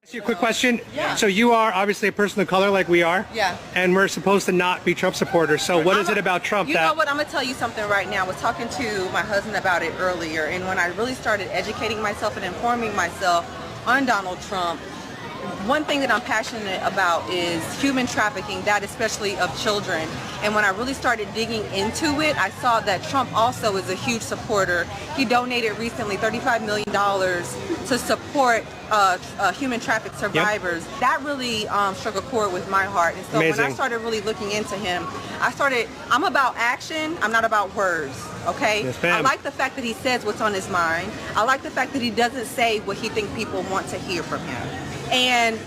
Ask you a quick question. Yeah. So you are obviously a person of color like we are. Yeah. And we're supposed to not be Trump supporters. So what is it about Trump You that... know what, I'm going to tell you something right now. I was talking to my husband about it earlier, and when I really started educating myself and informing myself on Donald Trump, one thing that I'm passionate about is human trafficking, that especially of children. And when I really started digging into it, I saw that Trump also is a huge supporter. He donated recently $35 million to support human trafficked survivors. Yep. That really struck a chord with my heart. And so Amazing. when I started really looking into him, I'm about action, I'm not about words. Okay? Yes, ma'am. I like the fact that he says what's on his mind. I like the fact that he doesn't say what he thinks people want to hear from him. And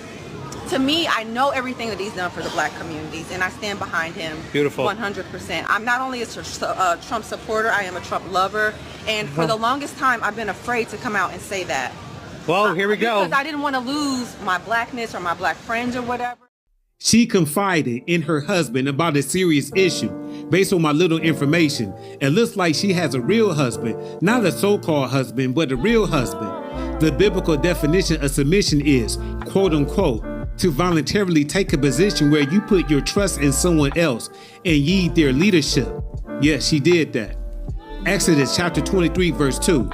to me, I know everything that he's done for the black communities, and I stand behind him. Beautiful. 100%. I'm not only a Trump supporter, I am a Trump lover. And for the longest time, I've been afraid to come out and say that. Well, here we go. Because I didn't want to lose my blackness or my black friends or whatever. She confided in her husband about a serious issue. Based on my little information, it looks like she has a real husband, not a so-called husband, but a real husband. The biblical definition of submission is, quote unquote, to voluntarily take a position where you put your trust in someone else and yield their leadership. Yes, she did that. Exodus chapter 23 verse 2.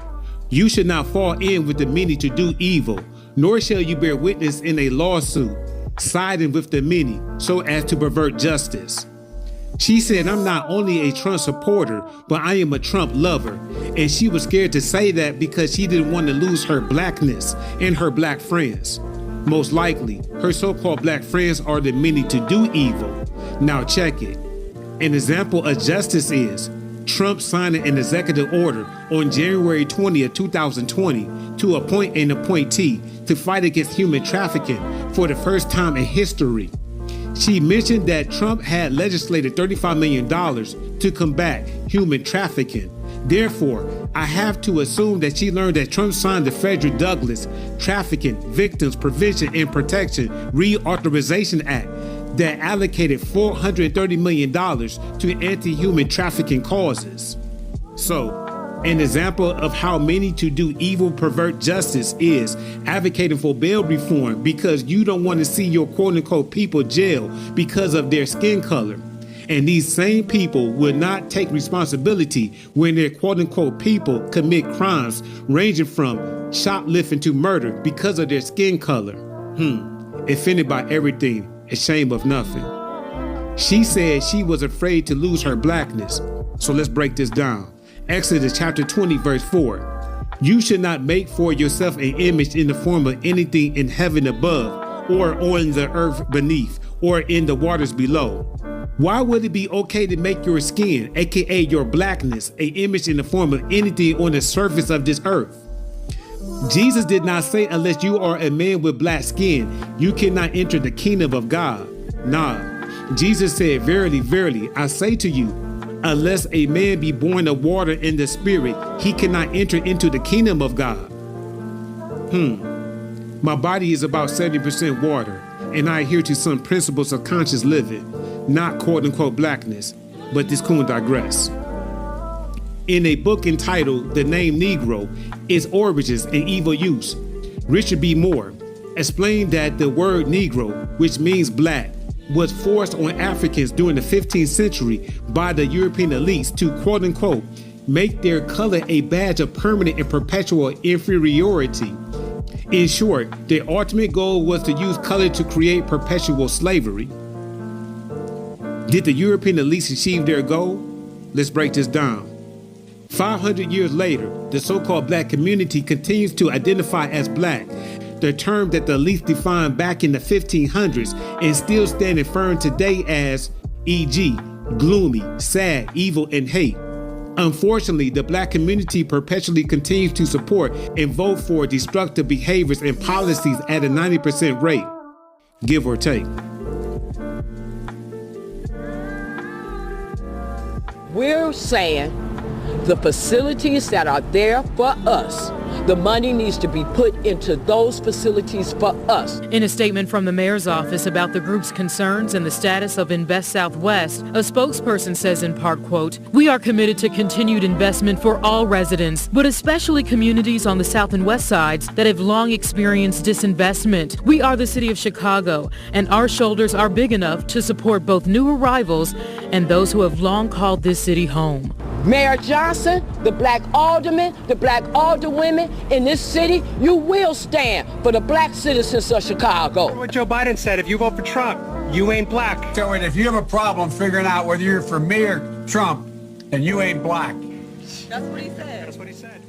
You should not fall in with the many to do evil, nor shall you bear witness in a lawsuit, siding with the many so as to pervert justice. She said, I'm not only a Trump supporter, but I am a Trump lover. And she was scared to say that because she didn't want to lose her blackness and her black friends. Most likely, her so-called black friends are the many to do evil. Now check it. An example of justice is Trump signing an executive order on January 20th, 2020 to appoint an appointee to fight against human trafficking for the first time in history. She mentioned that Trump had legislated $35 million to combat human trafficking. Therefore, I have to assume that she learned that Trump signed the Frederick Douglass Trafficking Victims Prevention and Protection Reauthorization Act that allocated $430 million to anti-human trafficking causes. So, an example of how many to do evil pervert justice is advocating for bail reform because you don't want to see your quote-unquote people jail because of their skin color. And these same people will not take responsibility when their quote-unquote people commit crimes ranging from shoplifting to murder because of their skin color. Offended by everything, ashamed of nothing. She said she was afraid to lose her blackness. So let's break this down. Exodus chapter 20 verse 4. You should not make for yourself an image in the form of anything in heaven above, or on the earth beneath, or in the waters below. Why would it be okay to make your skin, aka your blackness, an image in the form of anything on the surface of this earth? Jesus did not say unless you are a man with black skin, you cannot enter the kingdom of God. Nah, Jesus said, verily, verily, I say to you, unless a man be born of water and the spirit, he cannot enter into the kingdom of God. My body is about 70% water, and I adhere to some principles of conscious living, not quote unquote blackness, but this could digress. In a book entitled The Name Negro, Its Origins and Evil Use, Richard B. Moore explained that the word Negro, which means black, was forced on Africans during the 15th century by the European elites to quote unquote make their color a badge of permanent and perpetual inferiority. In short, their ultimate goal was to use color to create perpetual slavery. Did the European elites achieve their goal? Let's break this down. 500 years later, the so-called black community continues to identify as black, the term that the elites defined back in the 1500s and still standing firm today as, e.g., gloomy, sad, evil, and hate. Unfortunately, the black community perpetually continues to support and vote for destructive behaviors and policies at a 90% rate, give or take. We're saying the facilities that are there for us The money needs to be put into those facilities for us. In a statement from the mayor's office about the group's concerns and the status of Invest Southwest, a spokesperson says in part, quote, "We are committed to continued investment for all residents, but especially communities on the south and west sides that have long experienced disinvestment. We are the city of Chicago, and our shoulders are big enough to support both new arrivals and those who have long called this city home." Mayor Johnson, the black aldermen, the black alderwomen in this city, you will stand for the black citizens of Chicago. What Joe Biden said, if you vote for Trump, you ain't black. So if you have a problem figuring out whether you're for me or Trump, then you ain't black. That's what he said. That's what he said.